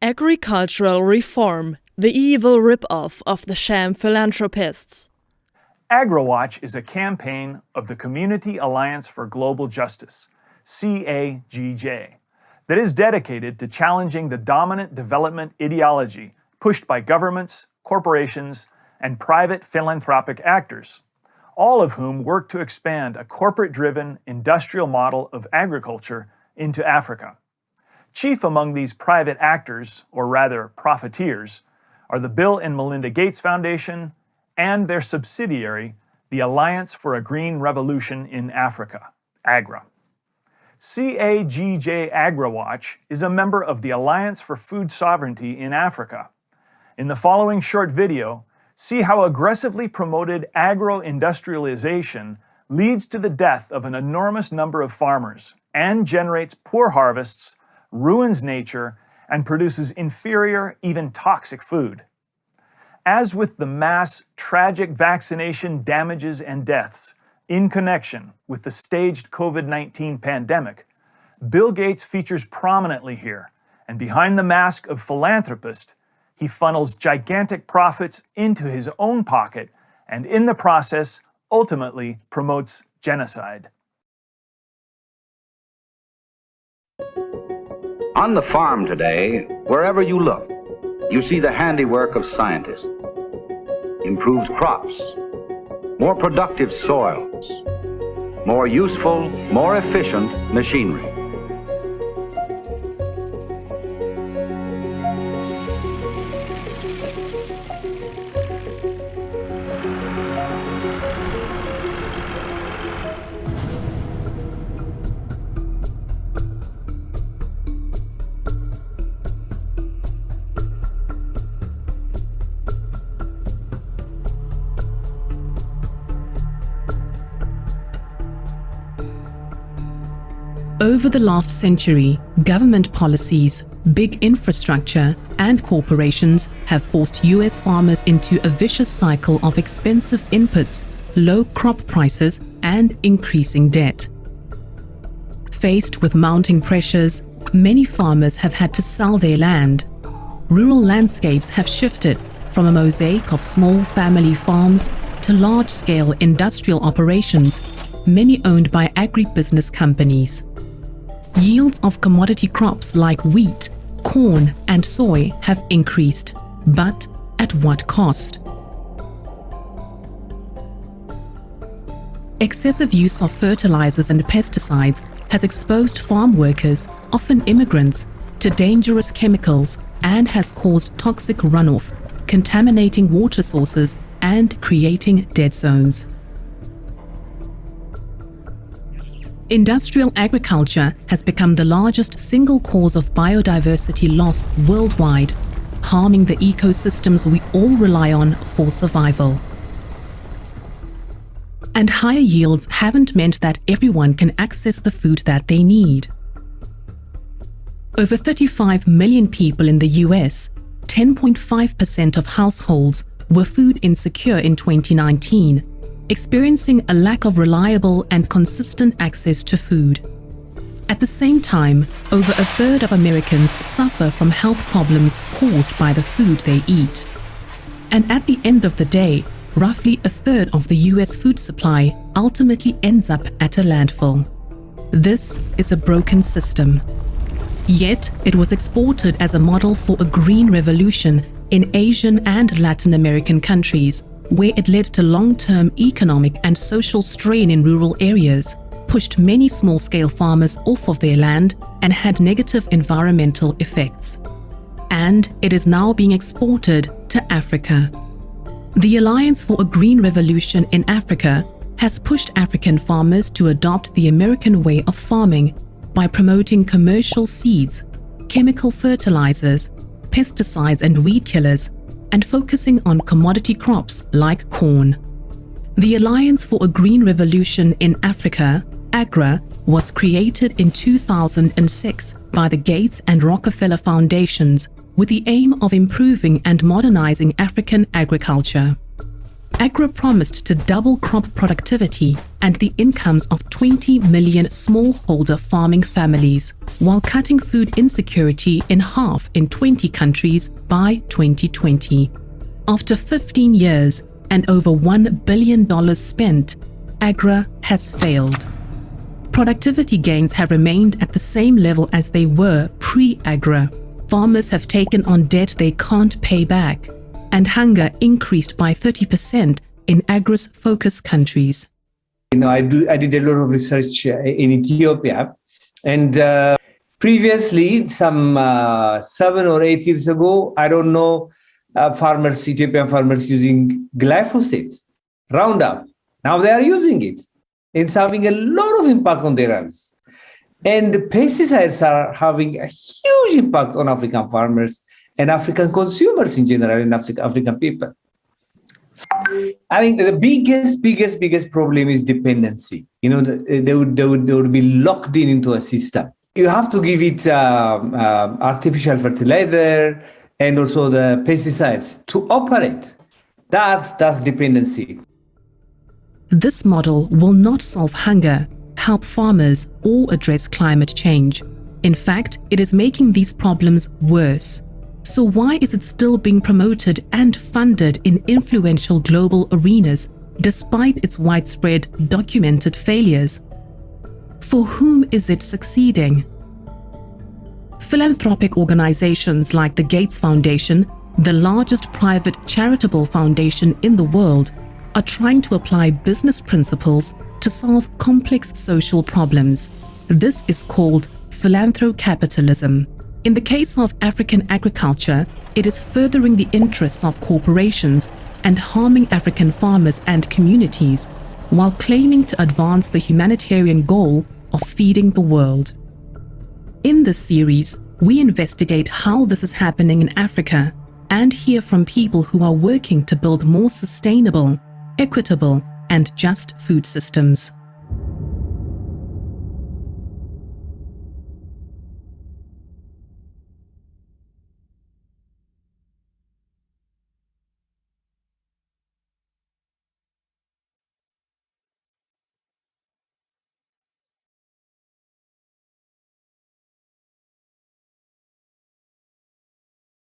Agricultural Reform, the evil rip-off of the sham philanthropists. AGRA Watch is a campaign of the Community Alliance for Global Justice, CAGJ, that is dedicated to challenging the dominant development ideology pushed by governments, corporations, and private philanthropic actors, all of whom work to expand a corporate-driven industrial model of agriculture into Africa. Chief among these private actors, or rather profiteers, are the Bill and Melinda Gates Foundation and their subsidiary, the Alliance for a Green Revolution in Africa, AGRA. CAGJ AGRA Watch is a member of the Alliance for Food Sovereignty in Africa. In the following short video, see how aggressively promoted agro-industrialization leads to the death of an enormous number of farmers and generates poor harvests, ruins nature, and produces inferior, even toxic food. As with the mass, tragic vaccination damages and deaths in connection with the staged COVID-19 pandemic, Bill Gates features prominently here, and behind the mask of philanthropist, he funnels gigantic profits into his own pocket and in the process ultimately promotes genocide. On the farm today, wherever you look, you see the handiwork of scientists. Improved crops, more productive soils, more useful, more efficient machinery. Over the last century, government policies, big infrastructure, and corporations have forced US farmers into a vicious cycle of expensive inputs, low crop prices, and increasing debt. Faced with mounting pressures, many farmers have had to sell their land. Rural landscapes have shifted from a mosaic of small family farms to large-scale industrial operations, many owned by agribusiness companies. Yields of commodity crops like wheat, corn, and soy have increased, but at what cost? Excessive use of fertilizers and pesticides has exposed farm workers, often immigrants, to dangerous chemicals and has caused toxic runoff, contaminating water sources and creating dead zones. Industrial agriculture has become the largest single cause of biodiversity loss worldwide, harming the ecosystems we all rely on for survival. And higher yields haven't meant that everyone can access the food that they need. Over 35 million people in the US, 10.5% of households, were food insecure in 2019, experiencing a lack of reliable and consistent access to food. At the same time, over a third of Americans suffer from health problems caused by the food they eat. And at the end of the day, roughly a third of the US food supply ultimately ends up at a landfill. This is a broken system. Yet, it was exported as a model for a green revolution in Asian and Latin American countries, where it led to long-term economic and social strain in rural areas, pushed many small-scale farmers off of their land, and had negative environmental effects. And it is now being exported to Africa. The Alliance for a Green Revolution in Africa has pushed African farmers to adopt the American way of farming by promoting commercial seeds, chemical fertilizers, pesticides and weed killers, and focusing on commodity crops like corn. The Alliance for a Green Revolution in Africa, AGRA, was created in 2006 by the Gates and Rockefeller Foundations with the aim of improving and modernizing African agriculture. AGRA promised to double crop productivity and the incomes of 20 million smallholder farming families, while cutting food insecurity in half in 20 countries by 2020. After 15 years and over $1 billion spent, AGRA has failed. Productivity gains have remained at the same level as they were pre-AGRA. Farmers have taken on debt they can't pay back, and hunger increased by 30% in AGRA's focus countries. I did a lot of research in Ethiopia, and previously, some 7 or 8 years ago, I don't know, Ethiopian farmers using glyphosate, Roundup. Now they are using it. It's having a lot of impact on their health. And pesticides are having a huge impact on African farmers and African consumers in general, and African people. I think the biggest problem is dependency. They would be locked into a system. You have to give it artificial fertilizer and also the pesticides to operate. That's dependency. This model will not solve hunger, help farmers, or address climate change. In fact, it is making these problems worse. So why is it still being promoted and funded in influential global arenas despite its widespread documented failures? For whom is it succeeding? Philanthropic organizations like the Gates Foundation, the largest private charitable foundation in the world, are trying to apply business principles to solve complex social problems. This is called philanthrocapitalism. In the case of African agriculture, it is furthering the interests of corporations and harming African farmers and communities, while claiming to advance the humanitarian goal of feeding the world. In this series, we investigate how this is happening in Africa and hear from people who are working to build more sustainable, equitable, and just food systems.